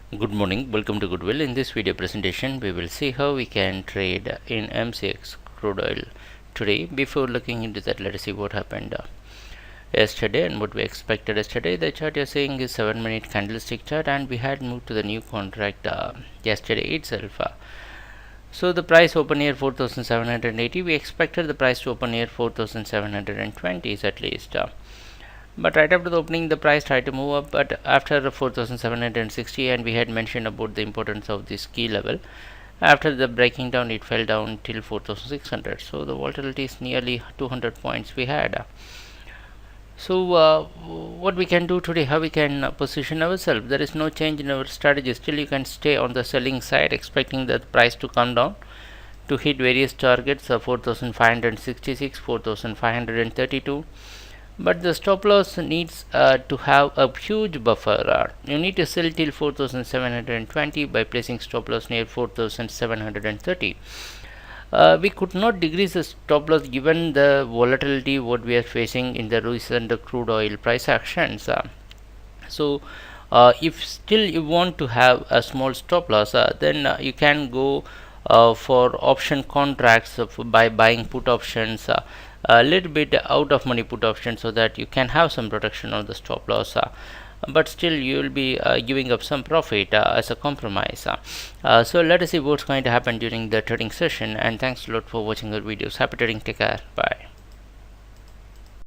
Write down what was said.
Good morning, welcome to Goodwill. In this video presentation, we will see how we can trade in Mcx Crude oil today. Before looking into that, let us see what happened yesterday and what we expected yesterday. The chart you're seeing is 7-minute candlestick chart, and we had moved to the new contract yesterday itself. So the price open here 4,780. We expected the price to open here 4,720 at least. But right after the opening, the price tried to move up, but after 4,760, and we had mentioned about the importance of this key level. After the breaking down, it fell down till 4,600. So the volatility is nearly 200 points we had. So what we can do today, how we can position ourselves? There is no change in our strategy. Still, you can stay on the selling side, expecting the price to come down to hit various targets of 4,566, 4,532. But the stop loss needs to have a huge buffer. You need to sell till 4,720 by placing stop loss near 4,730. We could not decrease the stop loss given the volatility what we are facing in the recent crude oil price actions. So if still you want to have a small stop loss, then you can go for option contracts by buying put options, a little bit out of money put options, so that you can have some protection on the stop loss. But still you will be giving up some profit as a compromise. So let us see what's going to happen during the trading session, and thanks a lot for watching our videos. Happy trading, take care, bye.